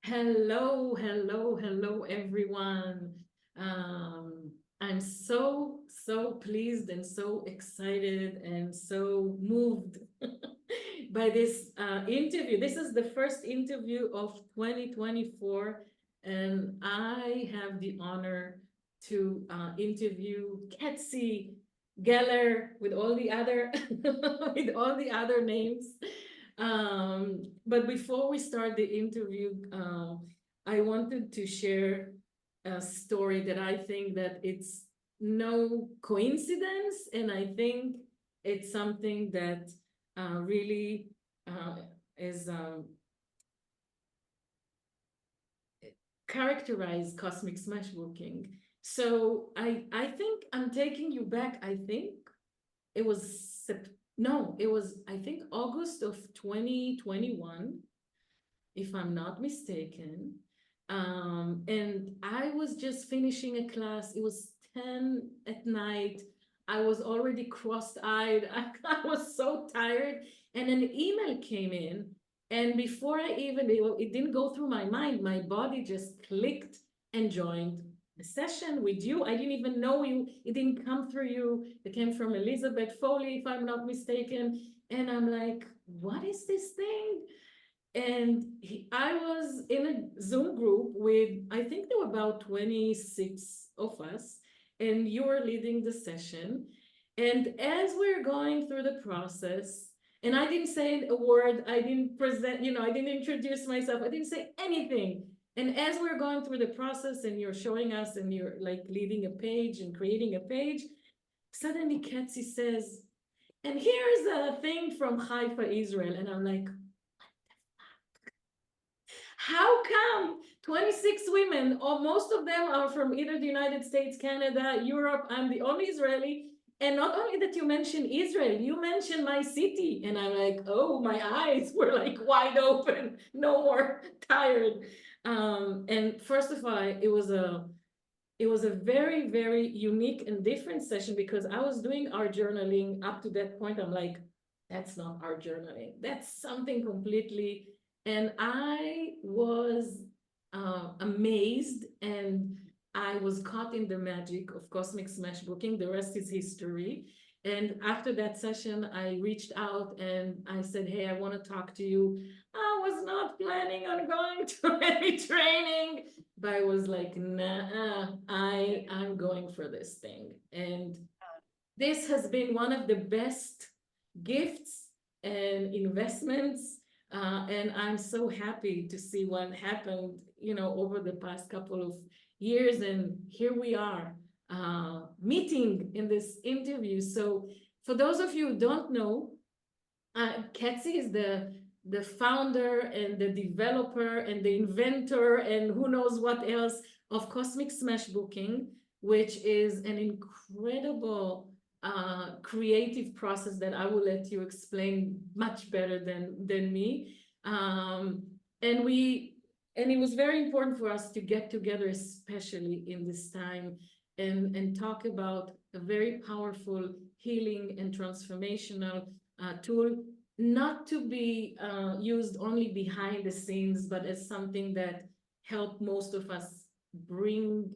Hello, hello, hello, everyone. Um, I'm so pleased and so excited and so moved by this interview. This is the first interview of 2024, and I have the honor to interview Ketsi Geller with all the other with all the other names. But before we start the interview, I wanted to share a story that I think that it's no coincidence, and I think it's something that really is characterize cosmic smashworking. So I think I'm taking you back. I think it was no, it was I think August of 2021, if I'm not mistaken. And I was just finishing a class. It was 10 at night. I was already cross-eyed. I was so tired. And an email came in. And before I even, it didn't go through my mind. My body just clicked and joined a session with you. I didn't even know you. It didn't come through you. It came from Elizabeth Foley, if I'm not mistaken. And I'm like, what is this thing? And I was in a Zoom group with, I think there were about 26 of us, and you were leading the session. And as we're going through the process, and I didn't say a word, I didn't present, I didn't introduce myself, I didn't say anything. And as we're going through the process and you're showing us and you're like leading a page and creating a page, suddenly Ketsi says, and here's a thing from Haifa, Israel. And I'm like, how come 26 women, or most of them are from either the United States, Canada, Europe? I'm the only Israeli. And not only that you mentioned Israel, you mentioned my city. And I'm like, oh, my eyes were like wide open, no more tired. And first of all, it was a very, very unique and different session because I was doing art journaling up to that point. I'm like, that's not art journaling. That's something completely. And I was amazed, and I was caught in the magic of cosmic smash booking. The rest is history. And after that session, I reached out and I said, hey, I want to talk to you. I was not planning on going to any training, but I was like, nah, I'm going for this thing. And this has been one of the best gifts and investments. And I'm so happy to see what happened, over the past couple of years. And here we are meeting in this interview. So for those of you who don't know, Ketsi is the founder and the developer and the inventor and who knows what else of Cosmic Smash Booking, which is an incredible creative process that I will let you explain much better than me. And it was very important for us to get together, especially in this time, and talk about a very powerful healing and transformational tool, not to be used only behind the scenes, but as something that helped most of us bring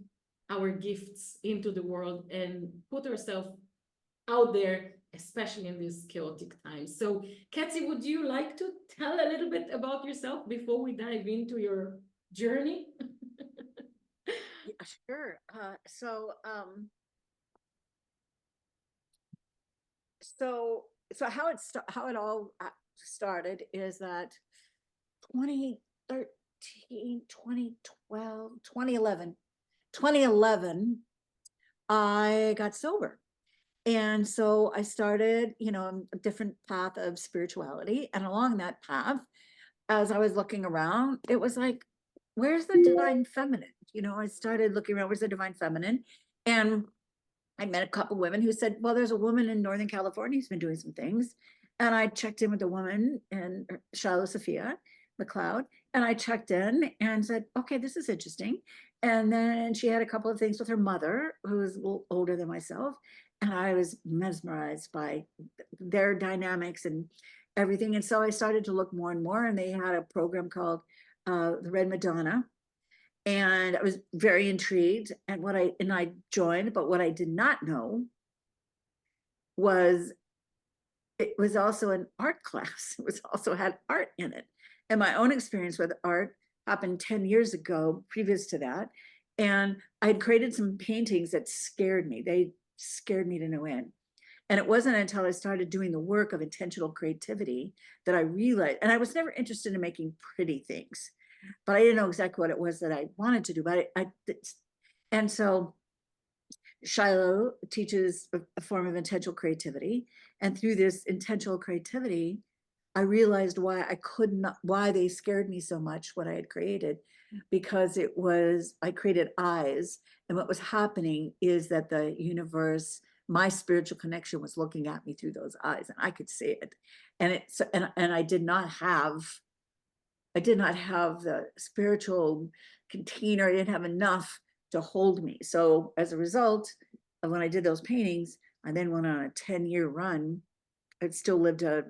our gifts into the world and put ourselves out there, especially in these chaotic times. So, Ketsi, would you like to tell a little bit about yourself before we dive into your journey? Yeah, sure. So how it all started is that 2013, 2012, 2011, 2011, I got sober. And so I started, a different path of spirituality. And along that path, as I was looking around, it was like, where's the divine feminine? I started looking around, where's the divine feminine? And I met a couple women who said, well, there's a woman in Northern California who's been doing some things. And I checked in with a woman in Shiloh Sophia McLeod. And I checked in and said, okay, this is interesting. And then she had a couple of things with her mother, who was a little older than myself. And I was mesmerized by their dynamics and everything. And so I started to look more and more. And they had a program called the Red Madonna. And I was very intrigued, and I joined, but what I did not know was it was also an art class. It was also had art in it. And my own experience with art happened 10 years ago, previous to that. And I'd created some paintings that scared me. They scared me to no end. And it wasn't until I started doing the work of intentional creativity that I realized, and I was never interested in making pretty things, but I didn't know exactly what it was that I wanted to do. But and so Shiloh teaches a form of intentional creativity. And through this intentional creativity, I realized why I could not, why they scared me so much, what I had created, because I created eyes. And what was happening is that the universe, my spiritual connection was looking at me through those eyes, and I could see it. And I did not have the spiritual container. I didn't have enough to hold me. So as a result of when I did those paintings, I then went on a 10-year run. I'd still lived a,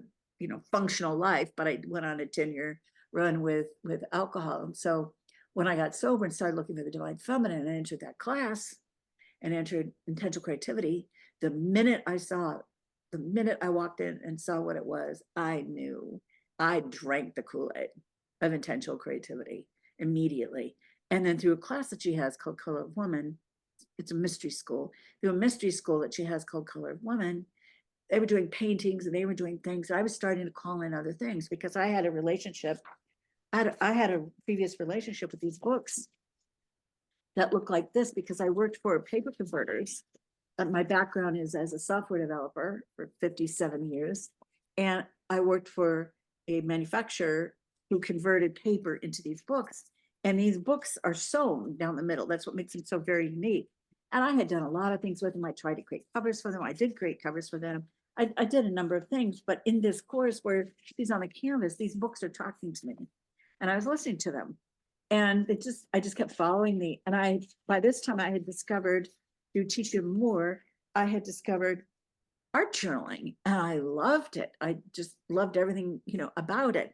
functional life, but I went on a 10-year run with alcohol. And so when I got sober and started looking for the divine feminine and entered that class and entered intentional creativity, the minute I walked in and saw what it was, I knew. I drank the Kool-Aid of intentional creativity immediately. And then through a class that she has called Color of Woman, it's a mystery school. Through a mystery school that she has called Color of Woman, they were doing paintings and they were doing things. I was starting to call in other things because I had a relationship. I had a previous relationship with these books that looked like this because I worked for paper converters. My background is as a software developer for 57 years. And I worked for a manufacturer who converted paper into these books. And these books are sewn down the middle. That's what makes them so very unique. And I had done a lot of things with them. I tried to create covers for them. I did create covers for them. I did a number of things, but in this course where she's on the canvas, these books are talking to me. And I was listening to them. And I just kept following by this time I had discovered through teaching more, I had discovered art journaling and I loved it. I just loved everything, about it.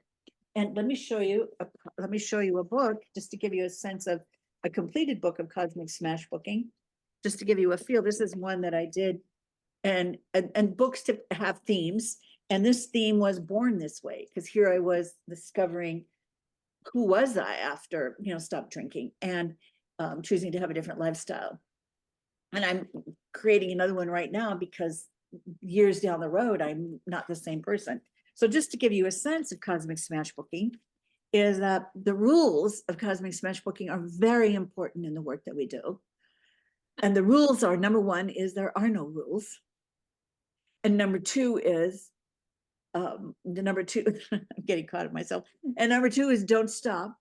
And let me show you a book just to give you a sense of a completed book of cosmic smash booking, just to give you a feel. This is one that I did, and books to have themes. And this theme was born this way because here I was discovering who was I after, stopped drinking and choosing to have a different lifestyle. And I'm creating another one right now because years down the road, I'm not the same person. So just to give you a sense of cosmic smash booking is that the rules of cosmic smash booking are very important in the work that we do. And the rules are, number one is there are no rules. And number two is, I'm getting caught in myself. And number two is don't stop.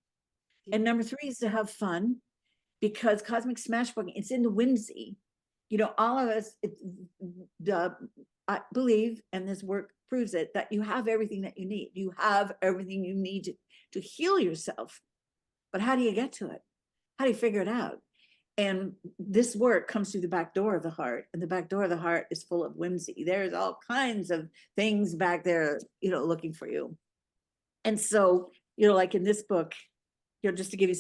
And number three is to have fun, because cosmic smash booking, it's in the whimsy. All of us, I believe, and this work proves it, that you have everything that you need. You have everything you need to heal yourself. But how do you get to it? How do you figure it out? And this work comes through the back door of the heart, and the back door of the heart is full of whimsy. There's all kinds of things back there, looking for you. And so, like in this book, just to give you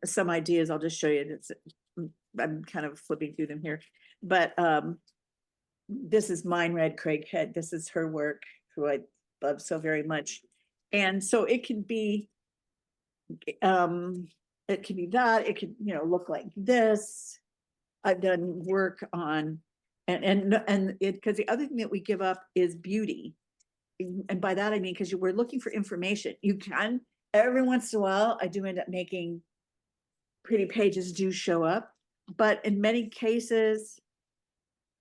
some ideas, I'll just show you. I'm kind of flipping through them here, but this is Mine Red Craighead. This is her work, who I love so very much. And so it can be, that, it could, look like this. I've done work on, and because the other thing that we give up is beauty. And by that, I mean, because we're looking for information. You can, every once in a while, I do end up making pretty pages do show up, but in many cases,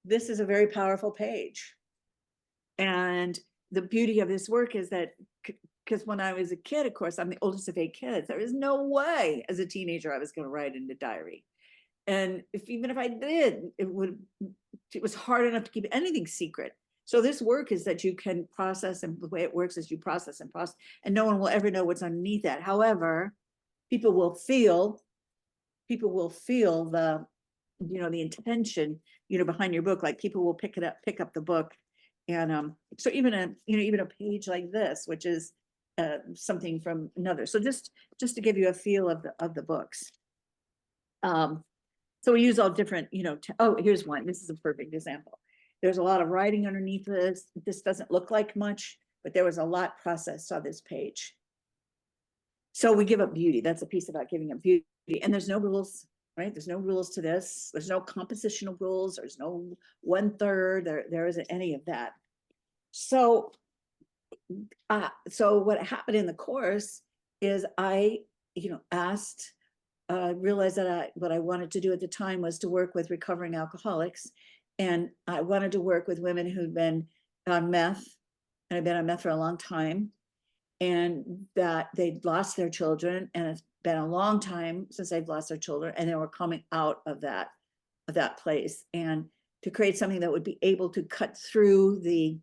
this is a very powerful page. And the beauty of this work is that, because when I was a kid, of course, I'm the oldest of 8 kids. There was no way as a teenager I was going to write in a diary. And even if I did, it was hard enough to keep anything secret. So this work is that you can process, and the way it works is you process and process, and no one will ever know what's underneath that. However, people will feel the, the intention, behind your book. Like people will pick up the book. And so even a page like this, which is something from another. So just to give you a feel of the books. So we use all different, oh, here's one. This is a perfect example. There's a lot of writing underneath this. This doesn't look like much, but there was a lot processed on this page. So we give up beauty. That's a piece about giving up beauty. And there's no rules, right? There's no rules to this. There's no compositional rules. There's no 1/3. There isn't any of that. So what happened in the course is I, asked, realized that what I wanted to do at the time was to work with recovering alcoholics. And I wanted to work with women who'd been on meth, and I've been on meth for a long time, and that they'd lost their children, and it's been a long time since they've lost their children, and they were coming out of that place, and to create something that would be able to cut through the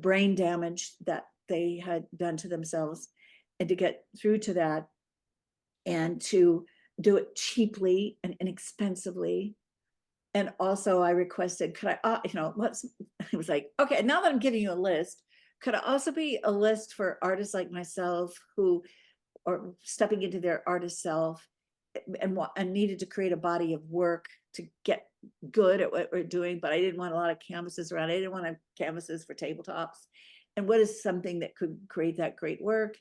brain damage that they had done to themselves, and to get through to that, and to do it cheaply and inexpensively. And also I requested, could I, it was like, okay, now that I'm giving you a list, could it also be a list for artists like myself who are stepping into their artist self and needed to create a body of work to get good at what we're doing, but I didn't want a lot of canvases around. I didn't want to have canvases for tabletops. And what is something that could create that great work?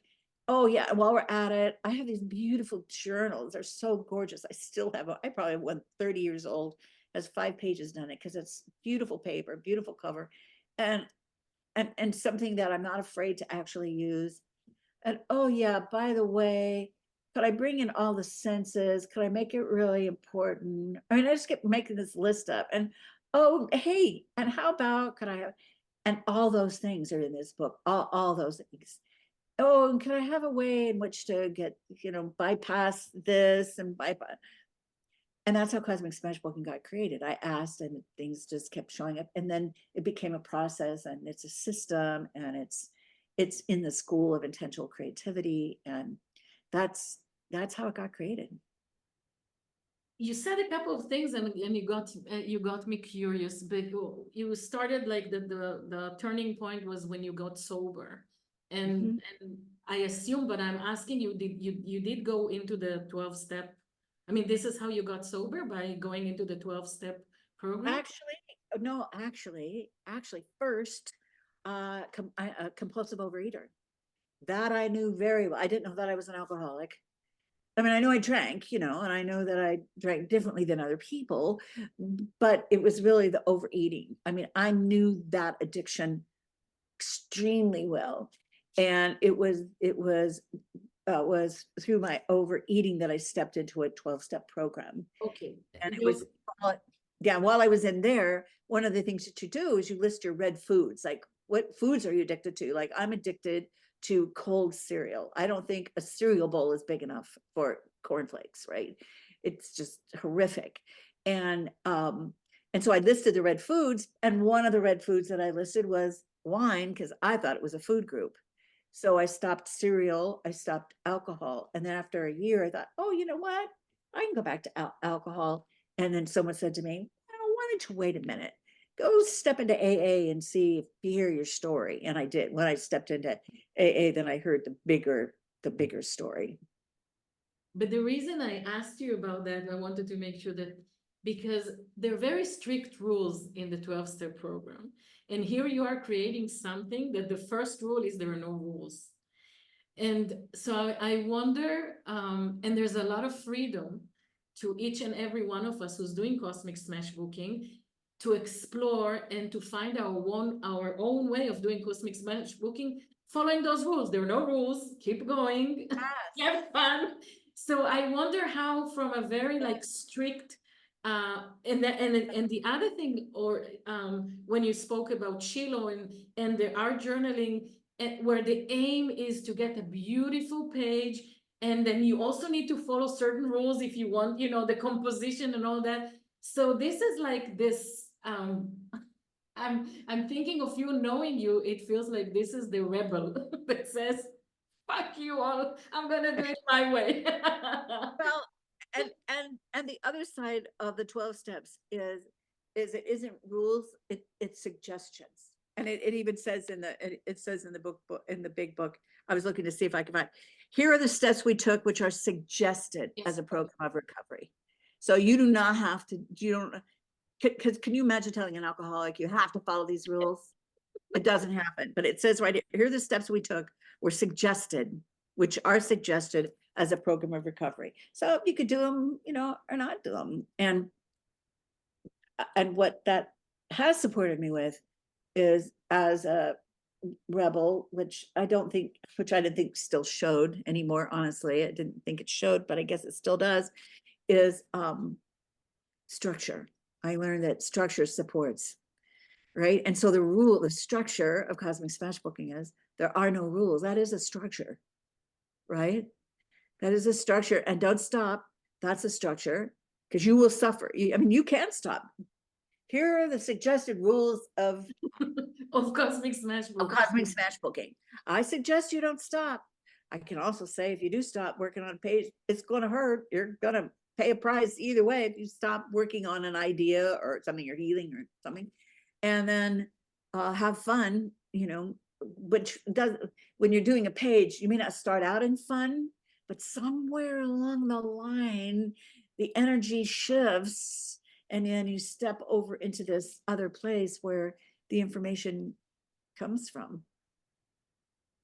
Oh yeah, and while we're at it, I have these beautiful journals. They're so gorgeous. I still have, I probably have one 30 years old, has 5 pages on it, because it's beautiful paper, beautiful cover, and something that I'm not afraid to actually use. And oh yeah, by the way, could I bring in all the senses? Could I make it really important? I mean, I just kept making this list up, and oh hey, and how about could I have, and all those things are in this book, all those things. Oh, and can I have a way in which to get, bypass this and bypass. And that's how Cosmic Smashbooking got created. I asked, and things just kept showing up, and then it became a process, and it's a system, and it's in the school of intentional creativity, and that's how it got created. You said a couple of things, and you got me curious. But you started like the turning point was when you got sober, and I assume, but I'm asking you, you did go into the 12-step? I mean, this is how you got sober, by going into the 12-step program? Actually, first, a compulsive overeater. That I knew very well. I didn't know that I was an alcoholic. I mean, I know I drank, and I know that I drank differently than other people, but it was really the overeating. I mean, I knew that addiction extremely well. And it was through my overeating that I stepped into a 12-step program. Okay. And it was, while I was in there, one of the things that you do is you list your red foods, like what foods are you addicted to? Like, I'm addicted to cold cereal. I don't think a cereal bowl is big enough for cornflakes, right? It's just horrific. And so I listed the red foods, and one of the red foods that I listed was wine, because I thought it was a food group. So I stopped cereal, I stopped alcohol. And then after a year, I thought, oh, you know what? I can go back to alcohol. And then someone said to me, why don't you wait a minute? Go step into AA and see if you hear your story. And I did. When I stepped into AA, then I heard the bigger story. But the reason I asked you about that, I wanted to make sure that, because there are very strict rules in the 12-step program. And here you are creating something that the first rule is there are no rules. And so I wonder, and there's a lot of freedom to each and every one of us who's doing Cosmic Smashbooking to explore and to find our own way of doing Cosmic Smashbooking, following those rules. There are no rules. Keep going. Yes. Have fun. So I wonder how, from a very like strict, and the other thing, or when you spoke about Shiloh and the art journaling, where the aim is to get a beautiful page, and then you also need to follow certain rules if you want, the composition and all that. So this is like this. I'm thinking of you, knowing you. It feels like this is the rebel that says, "Fuck you all! I'm gonna do it my way." Well, and the other side of the 12 steps is it isn't rules, it's suggestions. And it even says it says in the book, in the big book, I was looking to see if I could find, here are the steps we took, which are suggested Yes. as a program of recovery. So you do not have to, you don't, because can you imagine telling an alcoholic, you have to follow these rules? It doesn't happen, but it says right here are the steps we took, were suggested, which are suggested as a program of recovery. So you could do them, you know, or not do them. And what that has supported me with is, as a rebel, which I don't think, which I didn't think still showed anymore, honestly. I didn't think it showed, but I guess it still does, is structure. I learned that structure supports, right? And so the structure of cosmic smashbooking is there are no rules. That is a structure, right? That is a structure. And don't stop. That's a structure, because you will suffer. I mean, you can stop. Here are the suggested rules of Cosmic Smash Book. cosmic smashbooking. I suggest you don't stop. I can also say, if you do stop working on a page, it's going to hurt. You're going to pay a price either way if you stop working on an idea or something you're healing or something. And then have fun, you know, which does, when you're doing a page, you may not start out in fun, but somewhere along the line, the energy shifts, and then you step over into this other place where the information comes from.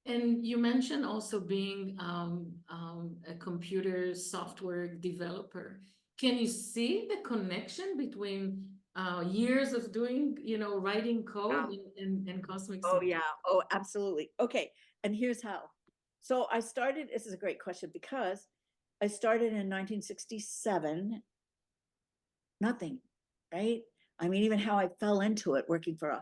And you mentioned also being a computer software developer. Can you see the connection between years of doing, you know, writing code and cosmic? Oh yeah. Oh, absolutely. Okay. And here's how. So I started, this is a great question, because I started in 1967, nothing, right? I mean, even how I fell into it, working for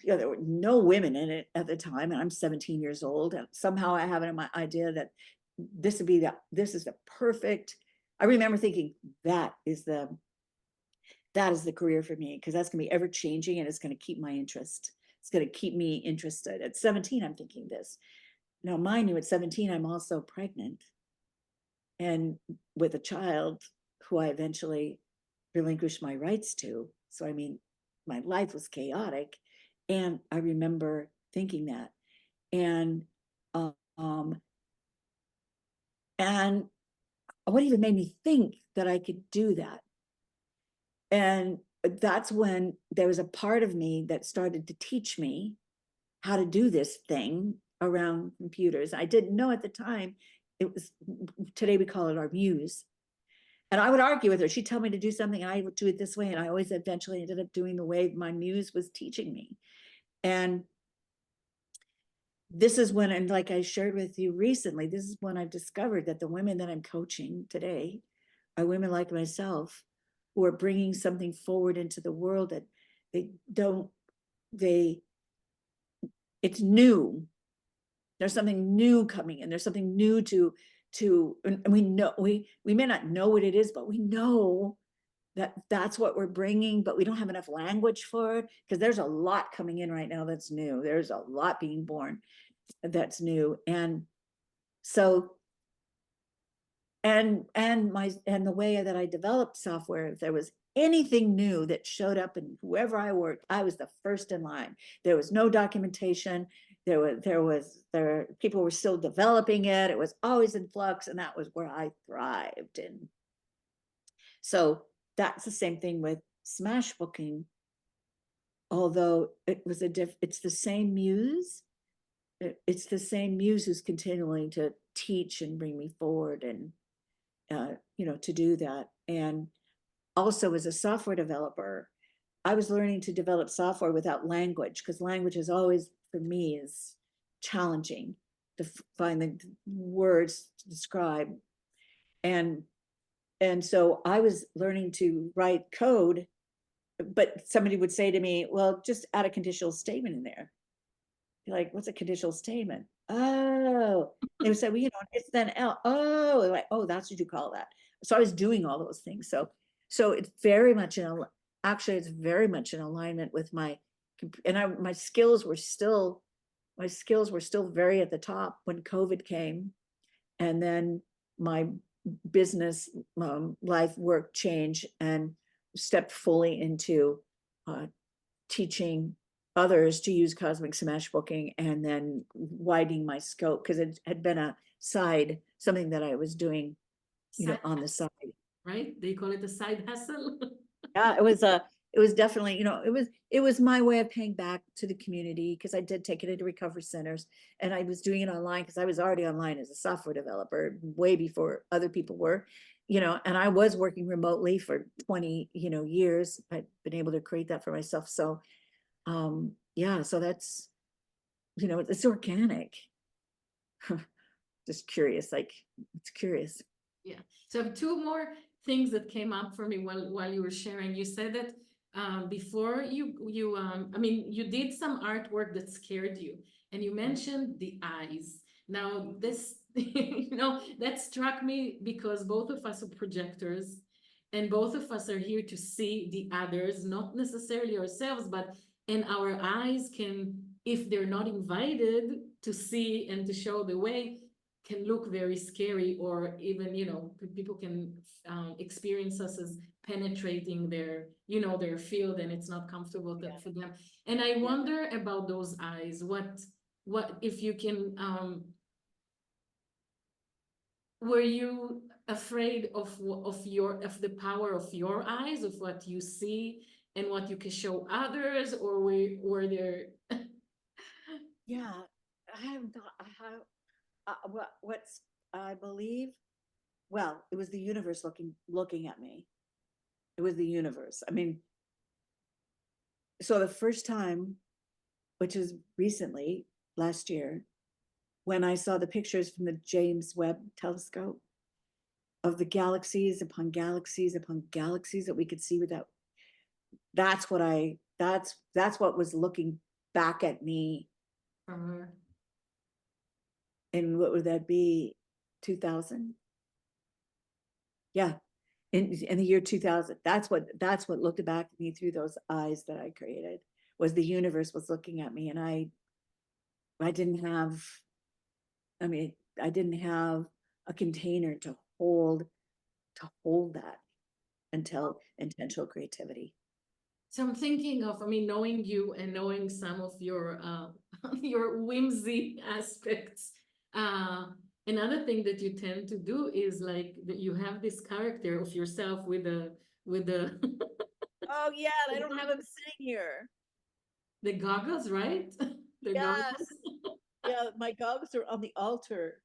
you know, there were no women in it at the time, and I'm 17 years old, and somehow I have it in my idea that this is the perfect, I remember thinking that is the career for me, because that's going to be ever changing, and it's going to keep my interest. It's going to keep me interested. At 17, I'm thinking this. Now, mind you, at 17, I'm also pregnant and with a child who I eventually relinquished my rights to. So, I mean, my life was chaotic. And I remember thinking that. And, and what even made me think that I could do that? And that's when there was a part of me that started to teach me how to do this thing around computers. I didn't know at the time. It was, today we call it our muse. And I would argue with her. She'd tell me to do something, and I would do it this way. And I always eventually ended up doing the way my muse was teaching me. And this is when, and like I shared with you recently, this is when I've discovered that the women that I'm coaching today are women like myself, who are bringing something forward into the world that it's new. There's something new coming in. There's something new and we know, we may not know what it is, but we know that that's what we're bringing, but we don't have enough language for it, because there's a lot coming in right now that's new. There's a lot being born that's new. And so, and the way that I developed software, if there was anything new that showed up and whoever I worked, I was the first in line. There was no documentation. People were still developing it. It was always in flux, and that was where I thrived. And so that's the same thing with smashbooking. Although it's the same muse. It's the same muse who's continuing to teach and bring me forward, and you know, to do that. And also, as a software developer, I was learning to develop software without language, because language is always, for me, is challenging to find the words to describe. And so I was learning to write code, but somebody would say to me, well, just add a conditional statement in there. Like, what's a conditional statement? Oh, they would say, well, you know, it's then L. Oh, like, oh, that's what you call that. So I was doing all those things. So it's very much actually, it's very much in alignment with my, and my skills were still very at the top when COVID came. And then my business, life, work change, and stepped fully into teaching others to use cosmic smash booking and then widening my scope because it had been a side, something that I was doing, Side on the side. right? They call it a side hustle. Yeah, it was definitely, it was my way of paying back to the community because I did take it into recovery centers and I was doing it online because I was already online as a software developer way before other people were, and I was working remotely for 20, years. I've been able to create that for myself. So, yeah, so that's, it's organic. Just curious, like it's curious. Yeah. So I have two more things that came up for me while you were sharing. You said that before I mean, you did some artwork that scared you, and you mentioned the eyes. Now, this, that struck me because both of us are projectors, and both of us are here to see the others, not necessarily ourselves, but and our eyes can, if they're not invited to see and to show the way, can look very scary, or even, people can experience us as penetrating their field, and it's not comfortable for them. And I wonder about those eyes. What if you can, were you afraid of the power of your eyes, of what you see and what you can show others, or were there? Yeah, I have not, I have, what's, I believe, well, it was the universe looking at me. It was the universe. I mean, so the first time, which is recently, last year, when I saw the pictures from the James Webb telescope of the galaxies upon galaxies upon galaxies that we could see without, that's what was looking back at me. And what would that be? 2000? Yeah, in the year 2000. That's what looked back at me through those eyes that I created, was the universe was looking at me. And I didn't have, I mean, I didn't have a container to hold that until intentional creativity. So I'm thinking of, I mean, knowing you and knowing some of your your whimsy aspects. Another thing that you tend to do is like that you have this character of yourself with the Oh yeah, I don't have him sitting here. the goggles, right? The Yes. goggles. Yeah, my goggles are on the altar.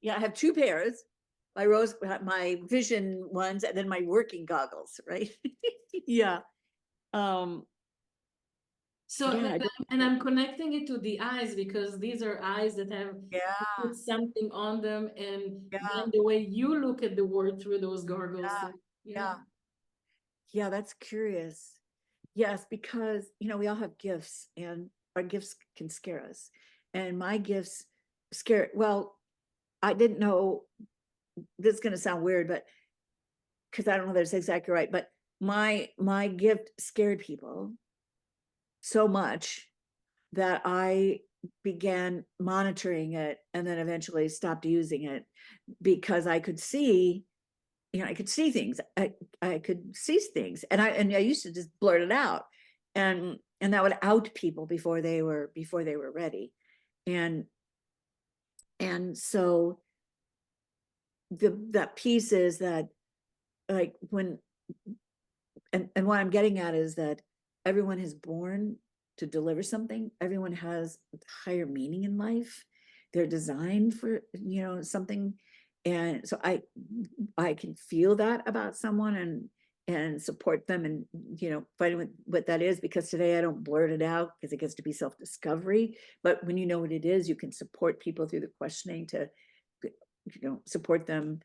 Yeah, I have two pairs. My vision ones and then my working goggles, right? Yeah. Um, So yeah, and I'm connecting it to the eyes because these are eyes that have yeah, put something on them, and yeah, then the way you look at the world through those goggles. yeah, So, yeah. yeah. Yeah, that's curious. Yes, because we all have gifts and our gifts can scare us. And my gifts well, I didn't know, this is gonna sound weird, but because I don't know that it's exactly right, but my gift scared people so much that I began monitoring it and then eventually stopped using it because I could see, I could see things. I could see things, and I used to just blurt it out, and that would out people before they were ready, and so that piece is that, like, when, and what I'm getting at is that everyone is born to deliver something. Everyone has higher meaning in life. They're designed for, something. And so I can feel that about someone and support them, and fighting with what that is, because today I don't blurt it out because it gets to be self-discovery. But when you know what it is, you can support people through the questioning to support them,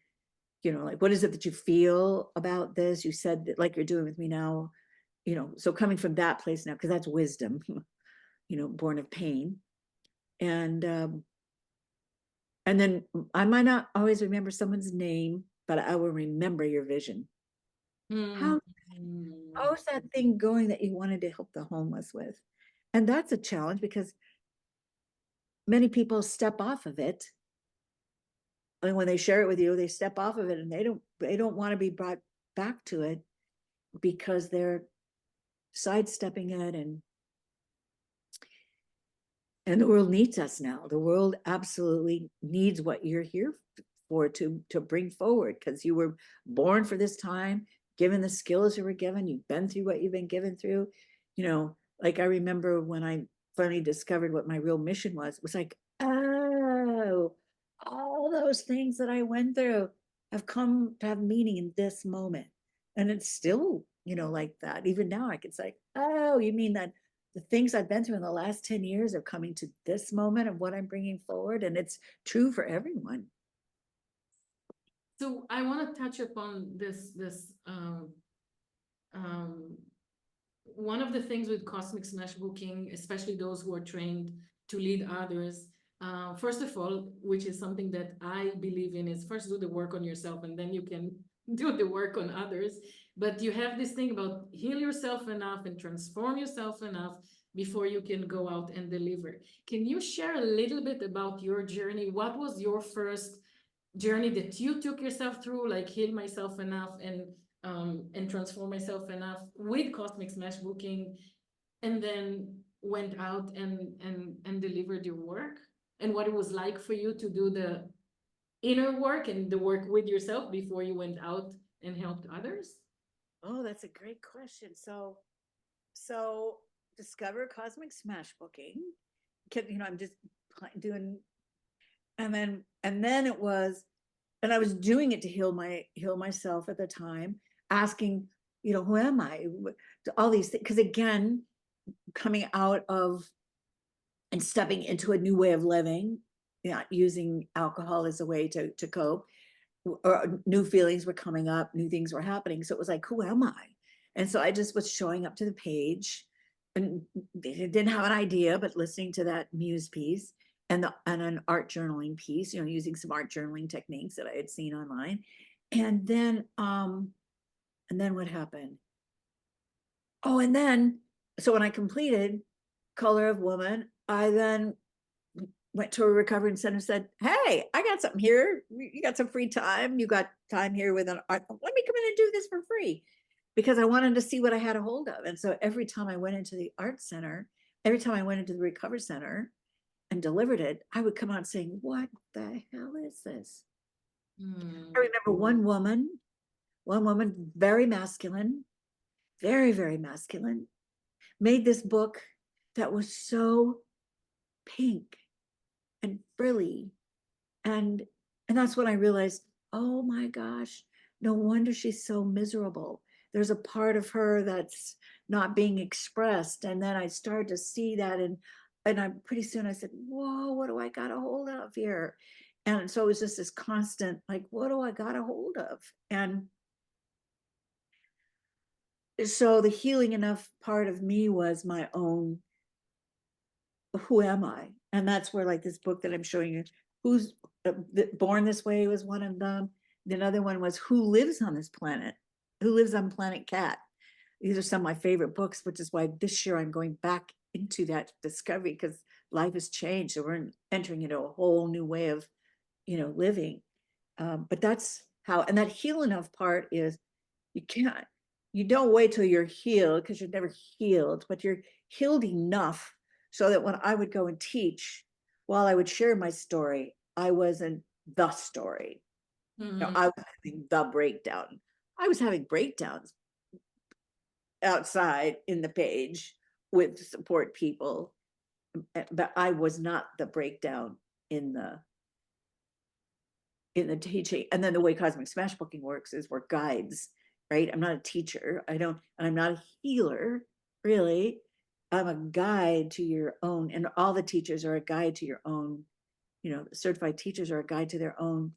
like, what is it that you feel about this? You said that, like you're doing with me now, so coming from that place now, because that's wisdom, born of pain. And then I might not always remember someone's name, but I will remember your vision. Hmm. How's that thing going that you wanted to help the homeless with? And that's a challenge because many people step off of it. And when they share it with you, they step off of it and they don't want to be brought back to it because they're sidestepping it. And And the world needs us now. The world absolutely needs what you're here for to bring forward, because you were born for this time, given the skills you were given, you've been through what you've been given through. You know, like I remember when I finally discovered what my real mission was, it was like, oh, all those things that I went through have come to have meaning in this moment. And it's still, you know, like that. Even now, I can say, oh, you mean that the things I've been through in the last 10 years are coming to this moment of what I'm bringing forward. And it's true for everyone. So I want to touch upon um, one of the things with cosmic smash booking, especially those who are trained to lead others, first of all, which is something that I believe in, is first do the work on yourself and then you can do the work on others. But you have this thing about heal yourself enough and transform yourself enough before you can go out and deliver. Can you share a little bit about your journey? What was your first journey that you took yourself through, like heal myself enough and transform myself enough with cosmic smash booking, and then went out and delivered your work, and what it was like for you to do the inner work and the work with yourself before you went out and helped others? Oh, that's a great question. So discover cosmic smash booking. You know, I'm just doing, and then it was, and I was doing it to heal myself at the time, asking, you know, who am I? All these things, because again, coming out of and stepping into a new way of living, not using alcohol as a way to cope, or new feelings were coming up, new things were happening. So it was like, who am I? And so I just was showing up to the page and didn't have an idea, but listening to that muse piece and an art journaling piece, you know, using some art journaling techniques that I had seen online. And then what happened? Oh, and then so when I completed Color of Woman, I then went to a recovery center and said, hey, I got something here. You got some free time. You got time here with an art. Let me come in and do this for free, because I wanted to see what I had a hold of. And so every time I went into the art center, every time I went into the recovery center and delivered it, I would come out saying, what the hell is this? I remember one woman, very masculine, very, very masculine, made this book that was so pink and frilly. And that's when I realized, oh my gosh, no wonder she's so miserable. There's a part of her that's not being expressed. And then I started to see that, and I pretty soon I said, whoa, what do I got a hold of here? And so it was just this constant, like, what do I got a hold of? And so the healing enough part of me was my own, who am I? And that's where, like, this book that I'm showing you, who's Born This Way was one of them. Another one was Who Lives on This Planet? Who Lives on Planet Catt? These are some of my favorite books, which is why this year I'm going back into that discovery, because life has changed. So we're entering into a whole new way of, you know, living. But that's how, and that heal enough part is you don't wait till you're healed, because you're never healed, but you're healed enough so that when I would go and teach, while I would share my story, I wasn't the story. You know, I was having the breakdown. I was having breakdowns outside in the page with support people, but I was not the breakdown in the teaching. And then the way cosmic smash booking works is we're guides, right? I'm not a teacher. And I'm not a healer, really. I'm a guide to your own, and all the teachers are a guide to your own, you know, certified teachers are a guide to their own,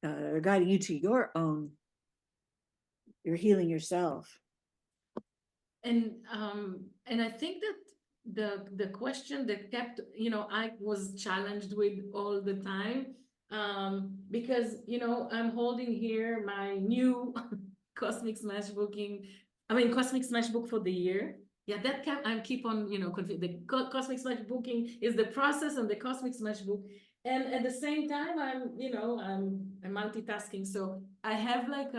are guiding you to your own, you're healing yourself. And I think that the question that kept, you know, I was challenged with all the time, because, you know, I'm holding here my new cosmic smash booking, cosmic smash book for the year. Yeah, that kept, I keep on, you know, the cosmic smash booking is the process, and the cosmic smash book, and at the same time I'm multitasking, so I have like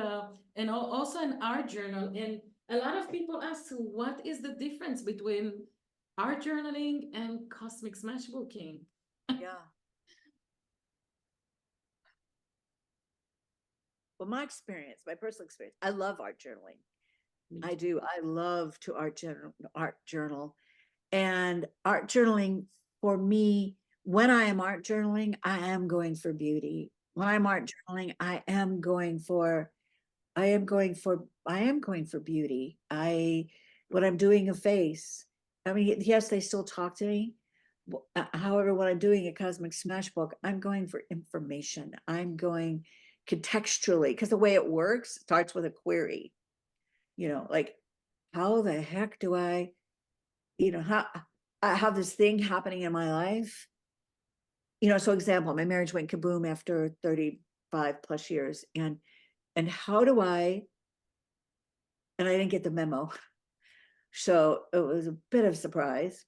and also an art journal. And a lot of people ask, what is the difference between art journaling and cosmic smashbooking. Yeah. Well, my experience, my personal experience, I love art journaling. I do. I love to art journal. And art journaling for me, when I am art journaling, I am going for beauty. When I'm art journaling, I am going for beauty. When I'm doing a face, I mean, yes, they still talk to me. However, when I'm doing a cosmic smash book, I'm going for information. I'm going contextually, because the way it works starts with a query, like, how the heck do how I have this thing happening in my life. So example, my marriage went kaboom after 35 plus years. And how do and I didn't get the memo. So it was a bit of surprise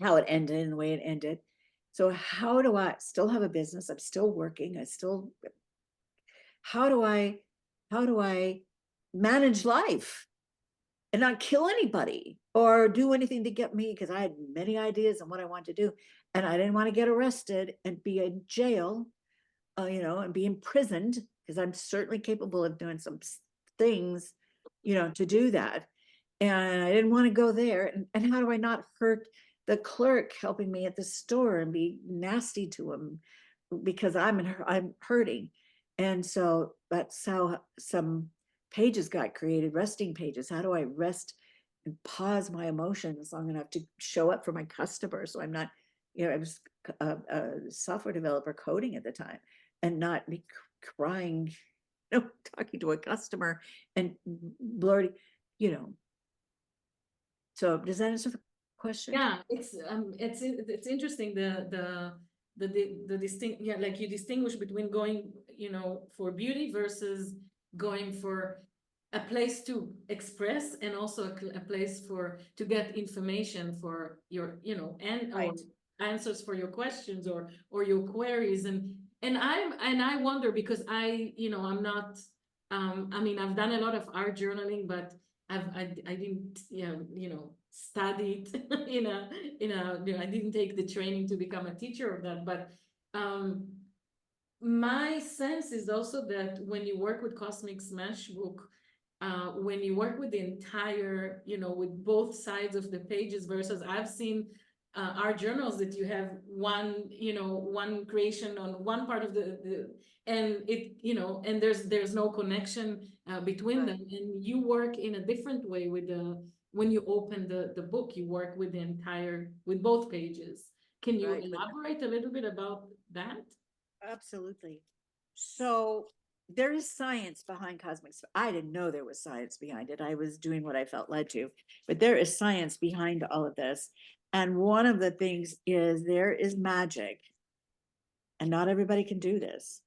how it ended and the way it ended. So how do I still have a business? I'm still working. How do I manage life and not kill anybody or do anything to get me? Because I had many ideas on what I wanted to do. And I didn't want to get arrested and be in jail, and be imprisoned, because I'm certainly capable of doing some things, to do that. And I didn't want to go there. And how do I not hurt the clerk helping me at the store and be nasty to him because I'm hurting? And so that's how some pages got created, resting pages. How do I rest and pause my emotions long enough to show up for my customers? So I'm not, I was a software developer coding at the time, and not be crying, talking to a customer and blurting, you know. So does that answer the question? Yeah, it's interesting the distinct, yeah, like you distinguish between going, for beauty versus going for a place to express, and also a place to get information for your, and or Right. answers for your questions or your queries. And I wonder, because I'm not, I mean, I've done a lot of art journaling, but I didn't, study it I didn't take the training to become a teacher of that. But my sense is also that when you work with Cosmic Smashbook, when you work with the entire, with both sides of the pages, versus I've seen art journals that you have one creation on one part of the and it, and there's no connection between Right. them, and you work in a different way with when you open the book, you work with with both pages. Can you Right. elaborate a little bit about that? Absolutely. So there is science behind cosmics. I didn't know there was science behind it. I was doing what I felt led to, but there is science behind all of this. And one of the things is there is magic, and not everybody can do this.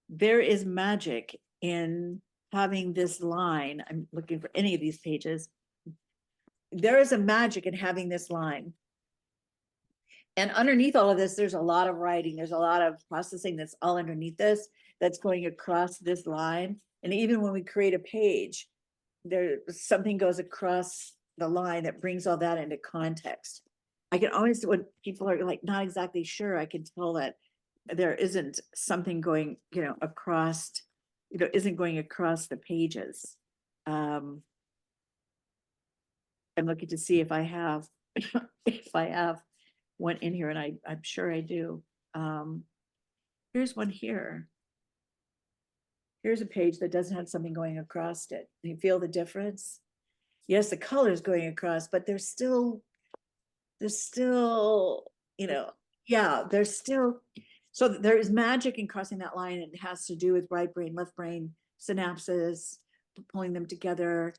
There is magic in having this line. I'm looking for any of these pages. There is a magic in having this line. And underneath all of this, there's a lot of writing. There's a lot of processing that's all underneath this, that's going across this line. And even when we create a page, there something goes across the line that brings all that into context. I can always, when people are like not exactly sure, I can tell that there isn't something going, across, isn't going across the pages. I'm looking to see if I have, if I have one in here, and I'm sure I do. Here's one here. Here's a page that doesn't have something going across it. You feel the difference? Yes, the color is going across, but there's still, yeah, there's still, so there is magic in crossing that line. And it has to do with right brain, left brain synapses, pulling them together.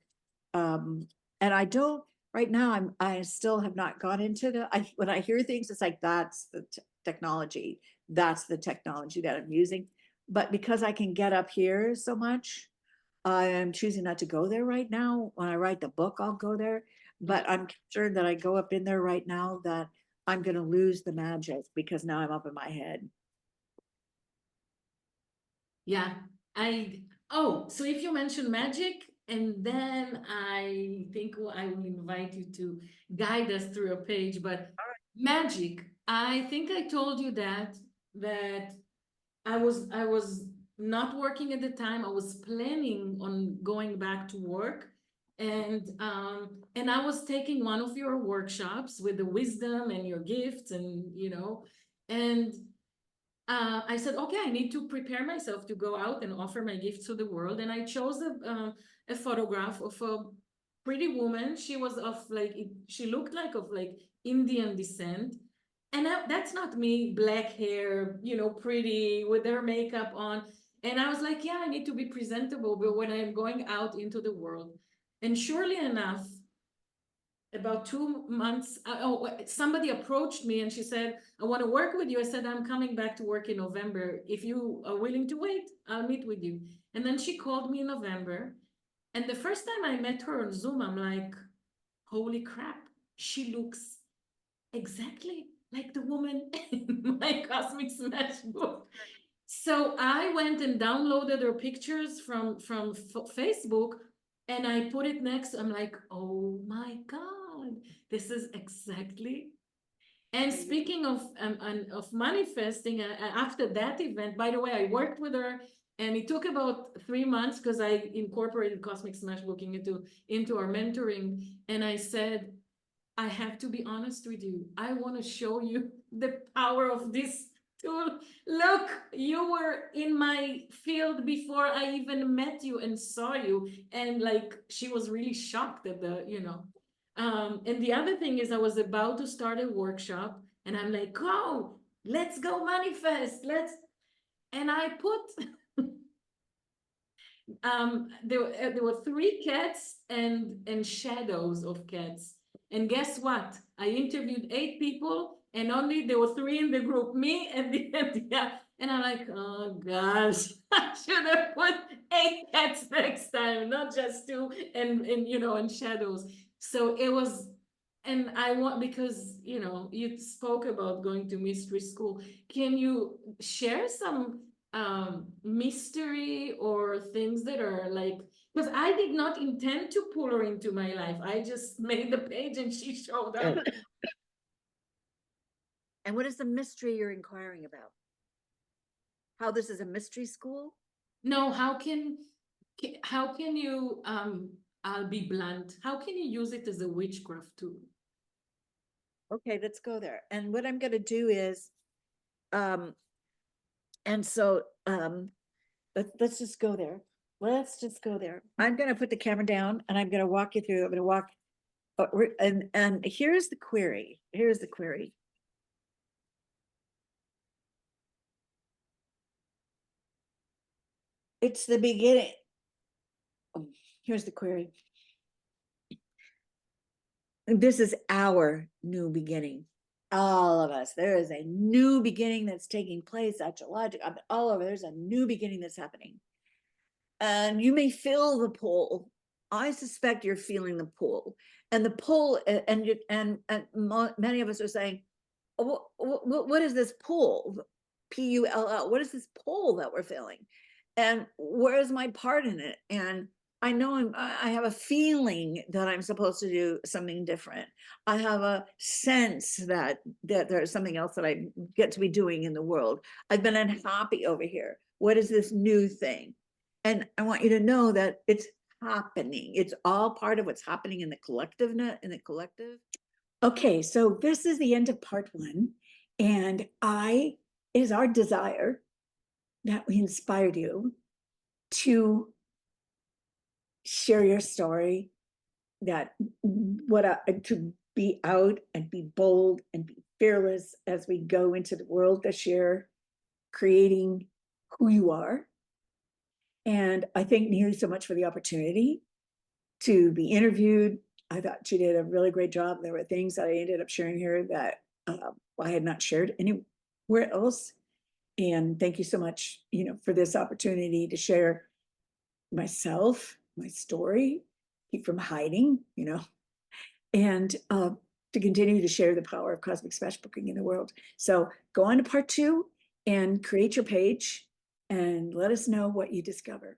And I don't, right now, I still have not gone into when I hear things, it's like, that's the technology. That's the technology that I'm using. But because I can get up here so much, I am choosing not to go there right now. When I write the book, I'll go there. But I'm concerned that I go up in there right now, that I'm going to lose the magic, because now I'm up in my head. Yeah, so if you mention magic, And then I think I will invite you to guide us through a page, but magic. I think I told you that I was not working at the time. I was planning on going back to work. And I was taking one of your workshops with the wisdom and your gifts and I said, okay, I need to prepare myself to go out and offer my gifts to the world. And I chose a photograph of a pretty woman. She was she looked like of like Indian descent. And that's not me, black hair, pretty with her makeup on. And I was like, yeah, I need to be presentable, but when I'm going out into the world. And surely enough, about 2 months, somebody approached me and she said, I want to work with you. I said, I'm coming back to work in November. If you are willing to wait, I'll meet with you. And then she called me in November. And the first time I met her on Zoom, I'm like, holy crap, she looks exactly like the woman in my Cosmic Smash book. So I went and downloaded her pictures from Facebook and I put it next. I'm like, oh my God, this is exactly. And speaking of manifesting, after that event, by the way, I worked with her and it took about 3 months because I incorporated Cosmic Smash Booking into our mentoring. And I said, I have to be honest with you. I want to show you the power of this tool. Look, you were in my field before I even met you and saw you. And like, she was really shocked at and the other thing is I was about to start a workshop and I'm like, go, let's go manifest. And I put there were three cats and shadows of cats. And guess what? I interviewed 8 people and only there were 3 in the group, me and yeah. And I'm like, oh gosh, I should have put 8 cats next time, not just 2 and shadows. So it was, and I want, because you spoke about going to mystery school. Can you share some mystery or things that are like, because I did not intend to pull her into my life. I just made the page and she showed up. And what is the mystery you're inquiring about? How this is a mystery school? No, how can you I'll be blunt. How can you use it as a witchcraft tool? Okay, let's go there. And what I'm going to do is, and so let's just go there. Let's just go there. I'm going to put the camera down and I'm going to walk you through. I'm going to walk, and here's the query. Here's the query. It's the beginning. Here's the query. This is our new beginning. All of us. There is a new beginning that's taking place, astrological, all over. There's a new beginning that's happening. And you may feel the pull. I suspect you're feeling the pull. And the pull, and many of us are saying, what is this pull? Pull. What is this pull that we're feeling? And where is my part in it? And I know I have a feeling that I'm supposed to do something different. I have a sense that there's something else that I get to be doing in the world. I've been unhappy over here. What is this new thing? And I want you to know that it's happening. It's all part of what's happening in the collective. Okay, so this is the end of part 1. And it is our desire that we inspired you to share your story, that to be out and be bold and be fearless as we go into the world this year, creating who you are. And I thank Nili so much for the opportunity to be interviewed. I thought she did a really great job. There were things that I ended up sharing here that I had not shared anywhere else. And thank you so much, for this opportunity to share myself, my story, keep from hiding, and to continue to share the power of Cosmic Smash Booking in the world. So go on to part 2 and create your page and let us know what you discover.